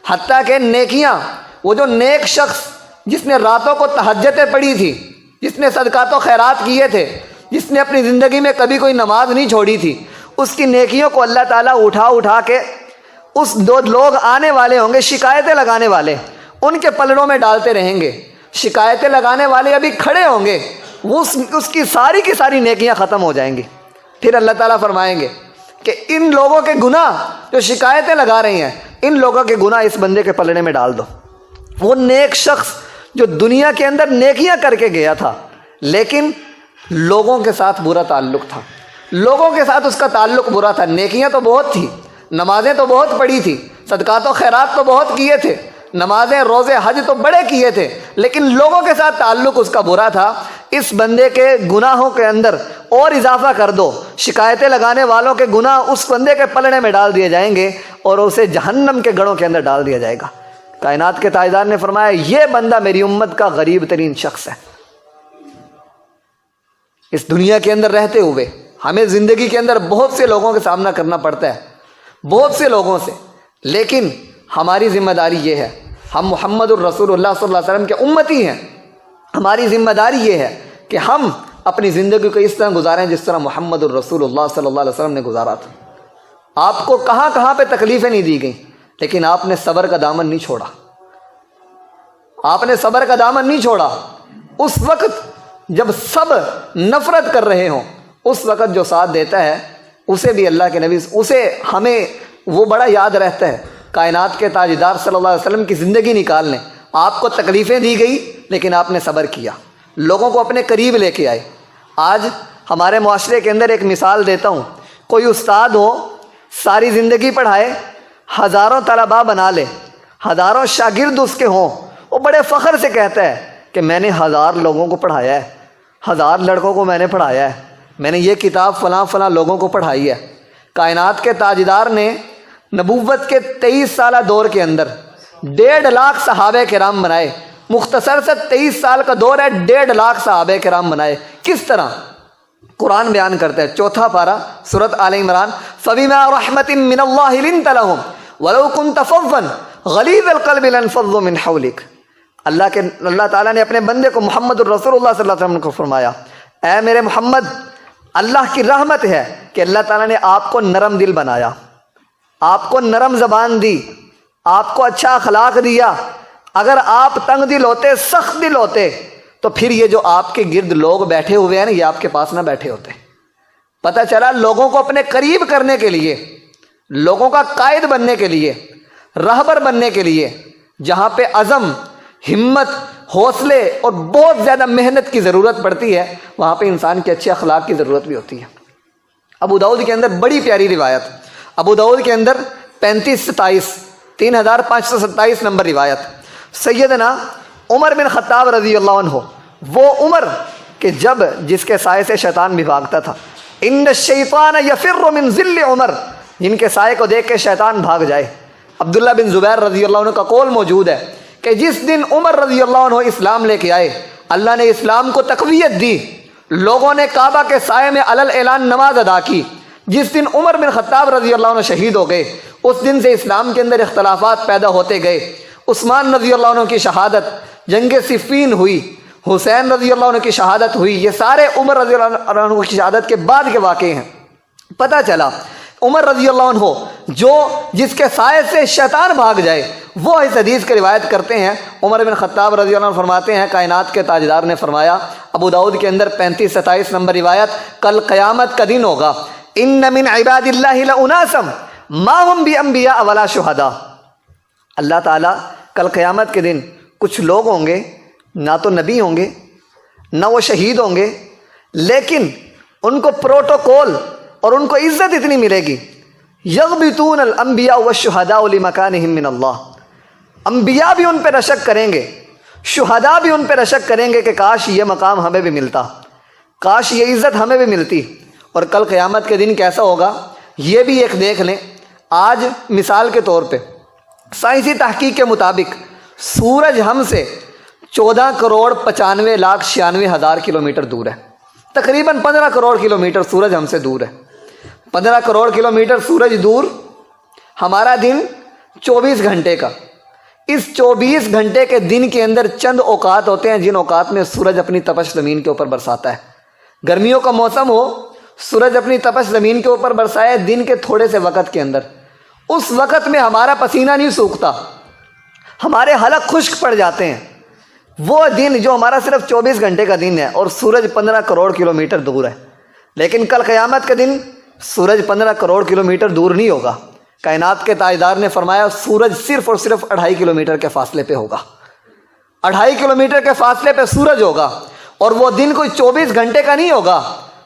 حتیٰ کہ نیکیاں، وہ جو نیک شخص جس نے راتوں کو تہجدیں پڑھی تھی، جس نے صدقات و خیرات کیے تھے، جس نے اپنی زندگی میں کبھی کوئی نماز نہیں چھوڑی تھی، اس کی نیکیوں کو اللہ تعالیٰ اٹھا کے اس دو لوگ آنے والے ہوں گے شکایتیں لگانے والے، ان کے پلڑوں میں ڈالتے رہیں گے۔ شکایتیں لگانے والے ابھی کھڑے ہوں گے، اس کی ساری نیکیاں ختم ہو جائیں گی۔ پھر اللہ تعالیٰ فرمائیں گے کہ ان لوگوں کے گناہ جو شکایتیں لگا رہی ہیں، ان لوگوں کے گناہ اس بندے کے پلڑے میں ڈال دو۔ وہ نیک شخص جو دنیا کے اندر نیکیاں کر کے گیا تھا، لیکن لوگوں کے ساتھ برا تعلق تھا، لوگوں کے ساتھ اس کا تعلق برا تھا۔ نیکیاں تو بہت تھی، نمازیں تو بہت پڑھی تھی، صدقات و خیرات تو بہت کیے تھے، نمازیں روزے حج تو بڑے کیے تھے، لیکن لوگوں کے ساتھ تعلق اس کا برا تھا۔ اس بندے کے گناہوں کے اندر اور اضافہ کر دو، شکایتیں لگانے والوں کے گناہ اس بندے کے پلڑے میں ڈال دیے جائیں گے اور اسے جہنم کے گڑھوں کے اندر ڈال دیا جائے گا۔ کائنات کے تاجدار نے فرمایا یہ بندہ میری امت کا غریب ترین شخص ہے۔ اس دنیا کے اندر رہتے ہوئے ہمیں زندگی کے اندر بہت سے لوگوں کا سامنا کرنا پڑتا ہے، بہت سے لوگوں سے، لیکن ہماری ذمہ داری یہ ہے، ہم محمد الرسول اللہ صلی اللہ علیہ وسلم کے امتی ہیں، ہماری ذمہ داری یہ ہے کہ ہم اپنی زندگی کو اس طرح گزاریں جس طرح محمد الرسول اللہ صلی اللہ علیہ وسلم نے گزارا تھا۔ آپ کو کہاں کہاں پہ تکلیفیں نہیں دی گئیں، لیکن آپ نے صبر کا دامن نہیں چھوڑا، آپ نے صبر کا دامن نہیں چھوڑا۔ اس وقت جب سب نفرت کر رہے ہوں، اس وقت جو ساتھ دیتا ہے اسے بھی اللہ کے نبی، اسے ہمیں وہ بڑا یاد رہتا ہے۔ کائنات کے تاجدار صلی اللہ علیہ وسلم کی زندگی نکال لیں، آپ کو تکلیفیں دی گئی لیکن آپ نے صبر کیا، لوگوں کو اپنے قریب لے کے آئے۔ آج ہمارے معاشرے کے اندر ایک مثال دیتا ہوں، کوئی استاد ہو، ساری زندگی پڑھائے، ہزاروں طلباء بنا لے، ہزاروں شاگرد اس کے ہوں، وہ بڑے فخر سے کہتا ہے کہ میں نے 1000 لوگوں کو پڑھایا ہے، 1000 لڑکوں کو میں نے پڑھایا ہے، میں نے یہ کتاب فلاں فلاں لوگوں کو پڑھائی ہے۔ کائنات کے تاجدار نے نبوت کے 23 سالہ دور کے اندر 1.5 لاکھ صحابہ کرام بنائے۔ مختصر سے 23 سال کا دور ہے، 1.5 لاکھ صحابہ کرام بنائے۔ کس طرح؟ قرآن بیان کرتا ہے، 4 پارہ سورۃ آل عمران، فَبِمَا رَحْمَةٍ مِّنَ اللَّهِ لِنتَ لَهُمْ وَلَوْ كُنتَ فَظًّا غَلِيظَ الْقَلْبِ لَانفَضُّوا مِنْ حَوْلِكَ۔ اللہ تعالیٰ نے اپنے بندے کو محمد الرسول اللہ صلی اللہ علیہ وسلم کو فرمایا، اے میرے محمد، اللہ کی رحمت ہے کہ اللہ تعالیٰ نے آپ کو نرم دل بنایا، آپ کو نرم زبان دی، آپ کو اچھا اخلاق دیا۔ اگر آپ تنگ دل ہوتے، سخت دل ہوتے، تو پھر یہ جو آپ کے گرد لوگ بیٹھے ہوئے ہیں نا، یہ آپ کے پاس نہ بیٹھے ہوتے۔ پتہ چلا لوگوں کو اپنے قریب کرنے کے لیے، لوگوں کا قائد بننے کے لیے، رہبر بننے کے لیے، جہاں پہ عزم، ہمت، حوصلے اور بہت زیادہ محنت کی ضرورت پڑتی ہے، وہاں پہ انسان کے اچھے اخلاق کی ضرورت بھی ہوتی ہے۔ ابو داؤد کے اندر بڑی پیاری روایت، ابو داؤد کے اندر 3527 نمبر روایت، سیدنا عمر بن خطاب رضی اللہ عنہ، وہ عمر کہ جس کے سائے سے شیطان بھی بھاگتا تھا، ان الشیطان یفر من ظل عمر، جن کے سائے کو دیکھ کے شیطان بھاگ جائے۔ عبداللہ بن زبیر رضی اللہ عنہ کا قول موجود ہے کہ جس دن عمر رضی اللہ عنہ اسلام لے کے آئے، اللہ نے اسلام کو تقویت دی، لوگوں نے کعبہ کے سائے میں علل اعلان نماز ادا کی۔ جس دن عمر بن خطاب رضی اللہ عنہ شہید ہو گئے، اس دن سے اسلام کے اندر اختلافات پیدا ہوتے گئے۔ عثمان رضی اللہ عنہ کی شہادت، جنگ صفین ہوئی، حسین رضی اللہ عنہ کی شہادت ہوئی، یہ سارے عمر رضی اللہ عنہ کی شہادت کے بعد کے واقعے ہیں۔ پتہ چلا عمر رضی اللہ عنہ جس کے سائے سے شیطان بھاگ جائے، وہ اس حدیث کی روایت کرتے ہیں۔ عمر بن خطاب رضی اللہ عنہ فرماتے ہیں، کائنات کے تاجدار نے فرمایا، ابو داؤد کے اندر 3527 نمبر روایت، کل قیامت کا دن ہوگا، ان من عباد اللہ لاناسا ما هم بانبیاء ولا شہداء۔ اللہ تعالیٰ کل قیامت کے دن کچھ لوگ ہوں گے، نہ تو نبی ہوں گے، نہ وہ شہید ہوں گے، لیکن ان کو پروٹوکول اور ان کو عزت اتنی ملے گی، یغبطون الانبیاء والشہداء لمکانہم من اللہ، انبیاء بھی ان پہ رشک کریں گے، شہداء بھی ان پہ رشک کریں گے کہ کاش یہ مقام ہمیں بھی ملتا، کاش یہ عزت ہمیں بھی ملتی۔ اور کل قیامت کے دن کیسا ہوگا یہ بھی ایک دیکھ لیں۔ آج مثال کے طور پہ سائنسی تحقیق کے مطابق سورج ہم سے 14,95,96,000 کلومیٹر دور ہے، تقریباً 15 کروڑ کلومیٹر سورج ہم سے دور ہے۔ 15 کروڑ کلومیٹر سورج دور، ہمارا دن 24 گھنٹے کا، اس 24 گھنٹے کے دن کے اندر چند اوقات ہوتے ہیں جن اوقات میں سورج اپنی تپش زمین کے اوپر برساتا ہے، گرمیوں کا موسم ہو، سورج اپنی تپش زمین کے اوپر برسائے دن کے تھوڑے سے وقت کے اندر، اس وقت میں ہمارا پسینہ نہیں سوکھتا، ہمارے حلق خشک پڑ جاتے ہیں۔ وہ دن جو ہمارا صرف 24 گھنٹے کا دن ہے اور سورج 15 کروڑ کلومیٹر دور ہے، لیکن کل قیامت کے دن سورج 15 کروڑ کلومیٹر دور نہیں ہوگا۔ کائنات کے تاجدار نے فرمایا سورج صرف اور صرف 2.5 کلومیٹر کے فاصلے پہ ہوگا، 2.5 کلومیٹر کے فاصلے پہ سورج ہوگا، اور وہ دن کوئی 24 گھنٹے کا نہیں ہوگا۔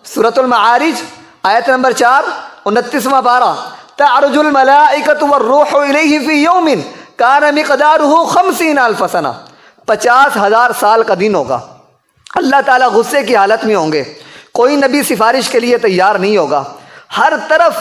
سورۃ المعارج آیت نمبر 4 29واں پارہ، تعرج الملائکۃ والروح الیہ فی یوم کان مقدارہ 50,000 سنہ، 50,000 سال کا دن ہوگا۔ اللہ تعالیٰ غصے کی حالت میں ہوں گے، کوئی نبی سفارش کے لیے تیار نہیں ہوگا، ہر طرف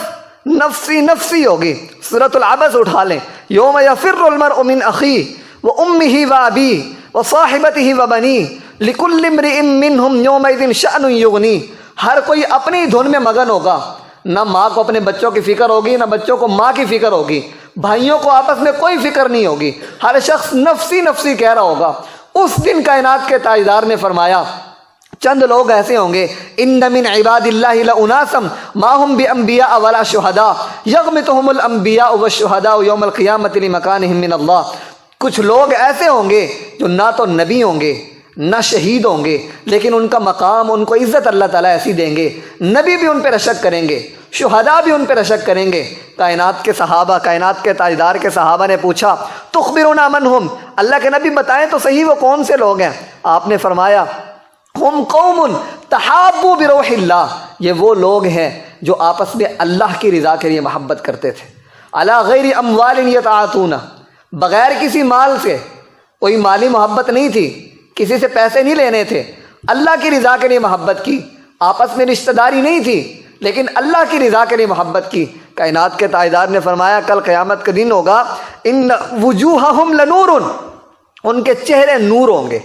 نفسی نفسی ہوگی۔ سورۃ العبس اٹھا لیں، یوم یفر المرء من اخیہ وامہ وابیہ وصاحبتہ وبنیہ لکل امرئ منہم یومئذ شأن یغنیہ۔ ہر کوئی اپنی دھن میں مگن ہوگا، نہ ماں کو اپنے بچوں کی فکر ہوگی، نہ بچوں کو ماں کی فکر ہوگی، بھائیوں کو آپس میں کوئی فکر نہیں ہوگی، ہر شخص نفسی نفسی کہہ رہا ہوگا۔ اس دن کائنات کے تاجدار نے فرمایا چند لوگ ایسے ہوں گے، ان من عباد اللہ لاناسا ما هم بانبیاء ولا شہداء یغمطهم الانبیاء والشہداء یوم القیامۃ لمکانہم من اللہ۔ کچھ لوگ ایسے ہوں گے جو نہ تو نبی ہوں گے نہ شہید ہوں گے، لیکن ان کا مقام، ان کو عزت اللہ تعالیٰ ایسی دیں گے، نبی بھی ان پہ رشک کریں گے، شہداء بھی ان پہ رشک کریں گے۔ کائنات کے صحابہ، کائنات کے تاجدار کے صحابہ نے پوچھا تخبرنا من ہم، اللہ کے نبی بتائیں تو صحیح وہ کون سے لوگ ہیں؟ آپ نے فرمایا ہم قوم تحابوا بروح اللہ، یہ وہ لوگ ہیں جو آپس میں اللہ کی رضا کے لیے محبت کرتے تھے۔ علی غیر اموال یتعاطون، بغیر کسی مال سے، کوئی مالی محبت نہیں تھی، کسی سے پیسے نہیں لینے تھے، اللہ کی رضا کے لیے محبت کی، آپس میں رشتہ داری نہیں تھی، لیکن اللہ کی رضا کے لیے محبت کی۔ کائنات کے تاجدار نے فرمایا کل قیامت کا دن ہوگا، ان وجوہہم لنور، ان کے چہرے نور ہوں گے،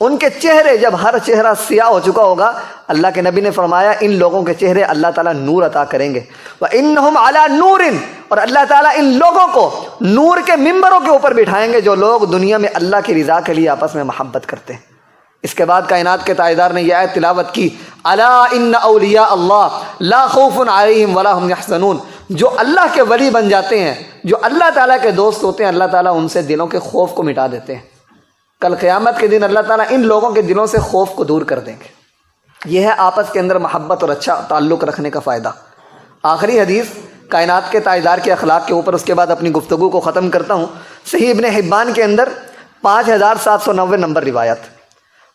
ان کے چہرے، جب ہر چہرہ سیاہ ہو چکا ہوگا، اللہ کے نبی نے فرمایا ان لوگوں کے چہرے اللہ تعالیٰ نور عطا کریں گے۔ وَإِنَّهُمْ عَلَى نُورٍ، اور اللہ تعالیٰ ان لوگوں کو نور کے ممبروں کے اوپر بٹھائیں گے جو لوگ دنیا میں اللہ کی رضا کے لیے آپس میں محبت کرتے ہیں۔ اس کے بعد کائنات کے تاجدار نے یہ آیت تلاوت کی، الا ان اولیاء اللہ لا خوف علیہم ولا هم یحزنون، جو اللہ کے ولی بن جاتے ہیں، جو اللہ تعالیٰ کے دوست ہوتے ہیں، اللہ تعالیٰ ان سے دلوں کے خوف کو مٹا دیتے ہیں۔ کل قیامت کے دن اللہ تعالیٰ ان لوگوں کے دلوں سے خوف کو دور کر دیں گے۔ یہ ہے آپس کے اندر محبت اور اچھا تعلق رکھنے کا فائدہ۔ آخری حدیث کائنات کے تاجدار کے اخلاق کے اوپر، اس کے بعد اپنی گفتگو کو ختم کرتا ہوں۔ صحیح ابن حبان کے اندر 5790 نمبر روایت،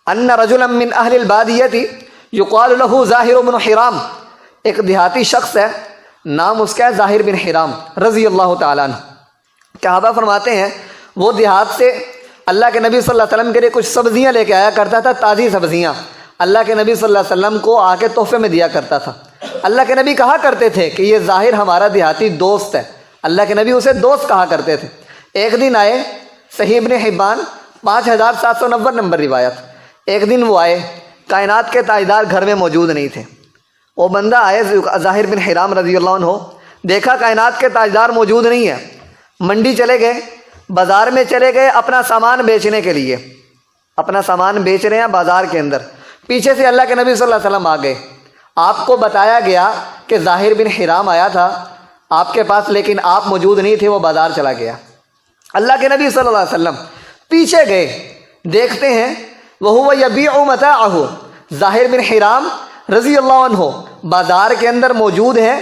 ان رجلا من اہل البادیہ یقال له ظاہر بن حرام، ایک دیہاتی شخص ہے، نام اس کا ہے ظاہر بن حرام رضی اللہ تعالیٰ عنہ۔ صحابہ فرماتے ہیں وہ دیہات سے اللہ کے نبی صلی اللہ علیہ وسلم کے لیے کچھ سبزیاں لے کے آیا کرتا تھا، تازی سبزیاں اللہ کے نبی صلی اللہ علیہ وسلم کو آ کے تحفے میں دیا کرتا تھا۔ اللہ کے نبی کہا کرتے تھے کہ یہ ظاہر ہمارا دیہاتی دوست ہے، اللہ کے نبی اسے دوست کہا کرتے تھے۔ ایک دن آئے، صحیح ابن حبان 5790 نمبر روایت، ایک دن وہ آئے، کائنات کے تاجدار گھر میں موجود نہیں تھے۔ وہ بندہ آئے ظاہر بن حرام رضی اللہ عنہ، دیکھا کائنات کے تاجدار موجود نہیں ہے، منڈی چلے گئے، بازار میں چلے گئے اپنا سامان بیچنے کے لیے، اپنا سامان بیچ رہے ہیں بازار کے اندر، پیچھے سے اللہ کے نبی صلی اللہ علیہ وسلم آ گئے۔ آپ کو بتایا گیا کہ ظاہر بن حرام آیا تھا آپ کے پاس، لیکن آپ موجود نہیں تھے، وہ بازار چلا گیا۔ اللہ کے نبی صلی اللہ علیہ وسلم پیچھے گئے، دیکھتے ہیں وہو یبیع متاعہ، ظاہر بن حرام رضی اللہ عنہ بازار کے اندر موجود ہیں،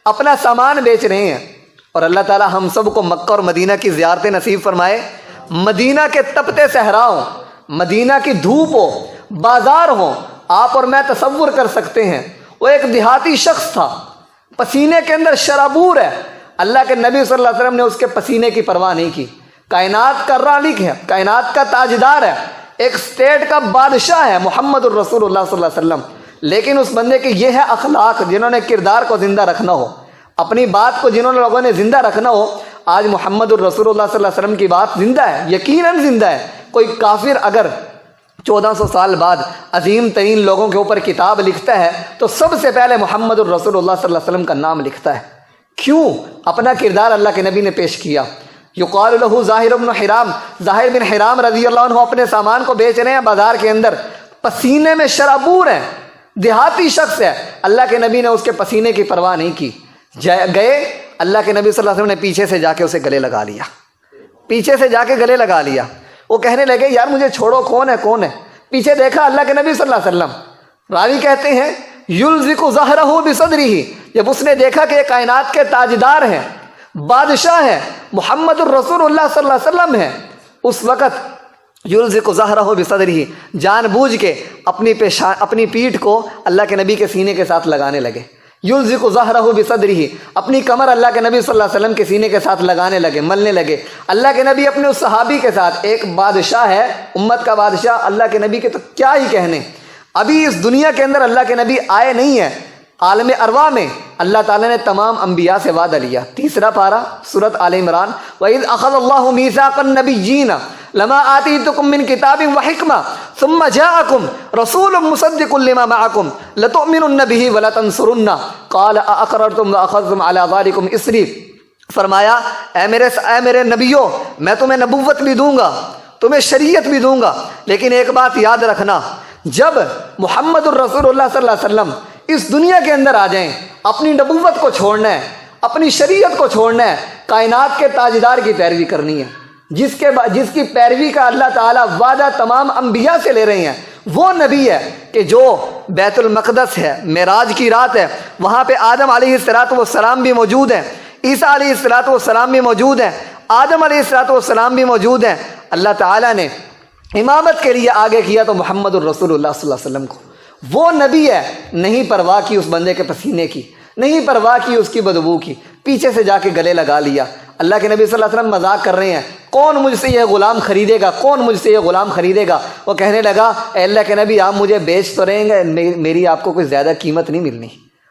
اپنا سامان بیچ رہے ہیں۔ اور اللہ تعالی ہم سب کو مکہ اور مدینہ کی زیارتیں نصیب فرمائے۔ مدینہ کے تپتے صحرا ہوں، مدینہ کی دھوپ ہو، بازار ہوں، آپ اور میں تصور کر سکتے ہیں۔ وہ ایک دیہاتی شخص تھا، پسینے کے اندر شرابور ہے، اللہ کے نبی صلی اللہ علیہ وسلم نے اس کے پسینے کی پرواہ نہیں کی۔ کائنات کا رالق ہے، کائنات کا تاجدار ہے، ایک اسٹیٹ کا بادشاہ ہے محمد الرسول اللہ صلی اللہ علیہ وسلم، لیکن اس بندے کے یہ ہے اخلاق، جنہوں نے کردار کو زندہ رکھنا ہو، اپنی بات کو جنہوں نے لوگوں نے زندہ رکھنا ہو۔ آج محمد الرسول اللہ صلی اللہ علیہ وسلم کی بات زندہ ہے، یقیناً زندہ ہے۔ کوئی کافر اگر 1400 سال بعد عظیم ترین لوگوں کے اوپر کتاب لکھتا ہے تو سب سے پہلے محمد الرسول اللہ صلی اللہ علیہ وسلم کا نام لکھتا ہے۔ کیوں؟ اپنا کردار اللہ کے نبی نے پیش کیا۔ یقال له ظاہر بن حرام، ظاہر بن حرام رضی اللہ عنہ اپنے سامان کو بیچ رہے ہیں بازار کے اندر، پسینے میں شرابور ہیں، دیہاتی شخص ہے، اللہ کے نبی نے اس کے پسینے کی پرواہ نہیں کی، گئے اللہ کے نبی صلی اللہ علیہ وسلم نے پیچھے سے جا کے اسے گلے لگا لیا، پیچھے سے جا کے گلے لگا لیا۔ وہ کہنے لگے یار مجھے چھوڑو، کون ہے کون ہے؟ پیچھے دیکھا اللہ کے نبی صلی اللہ علیہ وسلم۔ راوی کہتے ہیں یلزق ظہرہ بصدرہ، جب اس نے دیکھا کہ یہ کائنات کے تاجدار ہیں، بادشاہ ہیں، محمد الرسول اللہ صلی اللہ علیہ وسلم ہیں، اس وقت یلزق ظہرہ بصدرہ، جان بوجھ کے اپنی پیٹھ کو اللہ کے نبی کے سینے کے ساتھ لگانے لگے۔ یلزق ظہرہ بصدرہ، اپنی کمر اللہ کے نبی صلی اللہ علیہ وسلم کے سینے کے ساتھ لگانے لگے، ملنے لگے۔ اللہ کے نبی اپنے اس صحابی کے ساتھ، ایک بادشاہ ہے، امت کا بادشاہ، اللہ کے نبی کے تو کیا ہی کہنے، ابھی اس دنیا کے اندر اللہ کے نبی آئے نہیں ہیں، عالم ارواح میں اللہ تعالیٰ نے تمام انبیاء سے وعدہ لیا۔ 3 پارہ سورۃ آل عمران، وَإِذْ أَخَذَ اللَّهُ مِيثَاقَ النَّبِيِّينَ لَمَا آتَيْتُكُم مِّن كِتَابٍ وَحِكْمَةٍ ثُمَّ جَاءَكُمْ رَسُولٌ مُّصَدِّقٌ لِّمَا مَعَكُمْ لَتُؤْمِنُنَّ بِهِ وَلَتَنصُرُنَّهُ قَالَ أَأَقْرَرْتُمْ وَأَخَذْتُمْ عَلَىٰ ذَٰلِكُمْ إِصْرِي، فرمایا اے میرے نبیوں، میں تمہیں نبوت بھی دوں گا، تمہیں شریعت بھی دوں گا، لیکن ایک بات یاد رکھنا، جب محمد الرسول اللہ صلی اللہ علیہ وسلم اس دنیا کے اندر آ جائیں، اپنی نبوت کو چھوڑنا ہے، اپنی شریعت کو چھوڑنا ہے، کائنات کے تاجدار کی پیروی کرنی ہے، جس کی پیروی کا اللہ تعالیٰ وعدہ تمام انبیاء سے لے رہے ہیں۔ وہ نبی ہے کہ جو بیت المقدس ہے، معراج کی رات ہے، وہاں پہ آدم علیہ السلام بھی موجود ہیں، عیسیٰ علیہ السلام بھی موجود ہیں، آدم علیہ السلام بھی موجود ہیں۔ اللہ تعالیٰ نے امامت کے لیے آگے کیا تو محمد الرسول اللہ صلی اللہ علیہ وسلم کو، وہ نبی ہے، نہیں پرواہ کی اس بندے کے پسینے کی، نہیں پرواہ کی اس کی بدبو کی، پیچھے سے جا کے گلے لگا لیا۔ اللہ کے نبی صلی اللہ علیہ وسلم مذاق کر رہے ہیں، کون مجھ سے یہ غلام خریدے گا، کون مجھ سے یہ غلام خریدے گا؟ وہ کہنے لگا اے اللہ کے نبی، آپ مجھے بیچ تو رہے ہیں، میری آپ کو کوئی زیادہ قیمت نہیں ملنی،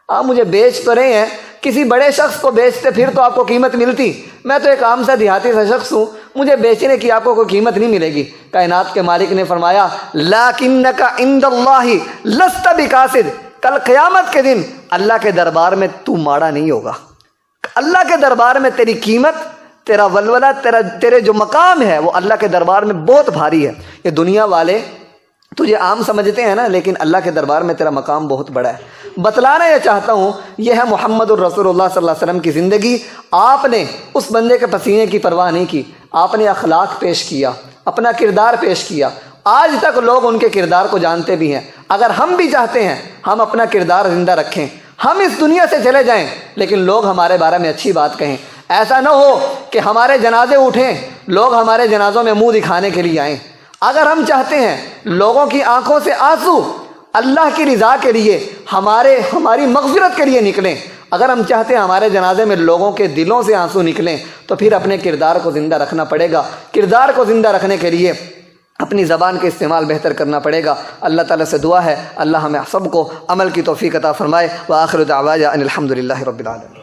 آپ مجھے بیچ تو رہے ہیں، کسی بڑے شخص کو بیچتے پھر تو آپ کو قیمت ملتی، میں تو ایک عام سا دیہاتی سا شخص ہوں، مجھے بیچنے کی آپ کو کوئی قیمت نہیں ملے گی۔ کائنات کے مالک نے فرمایا لَكِنَّكَ عِندَ اللَّهِ لَسْتَ بِكَاسِدٍ، کل قیامت کے دن اللہ کے دربار میں تو ماڑا نہیں ہوگا، اللہ کے دربار میں تیری قیمت، تیرا ولولہ، تیرے جو مقام ہے وہ اللہ کے دربار میں بہت بھاری ہے۔ یہ دنیا والے تجھے عام سمجھتے ہیں نا، لیکن اللہ کے دربار میں تیرا مقام بہت بڑا ہے۔ بتلانا یہ چاہتا ہوں، یہ ہے محمد الرسول اللہ صلی اللہ علیہ وسلم کی زندگی۔ آپ نے اس بندے کے پسینے کی پرواہ نہیں کی، آپ نے اخلاق پیش کیا، اپنا کردار پیش کیا۔ آج تک لوگ ان کے کردار کو جانتے بھی ہیں۔ اگر ہم بھی چاہتے ہیں ہم اپنا کردار زندہ رکھیں، ہم اس دنیا سے چلے جائیں لیکن لوگ ہمارے بارے میں اچھی بات کہیں، ایسا نہ ہو کہ ہمارے جنازے اٹھیں، لوگ ہمارے جنازوں میں منہ دکھانے کے لیے آئیں۔ اگر ہم چاہتے ہیں لوگوں کی آنکھوں سے آنسو اللہ کی رضا کے لیے، ہماری مغفرت کے لیے نکلیں، اگر ہم چاہتے ہیں ہمارے جنازے میں لوگوں کے دلوں سے آنسو نکلیں، تو پھر اپنے کردار کو زندہ رکھنا پڑے گا۔ کردار کو زندہ رکھنے کے لیے اپنی زبان کا استعمال بہتر کرنا پڑے گا۔ اللہ تعالیٰ سے دعا ہے اللہ ہمیں سب کو عمل کی توفیق عطا فرمائے۔ وآخر دعوانا ان الحمد للہ رب العالمین۔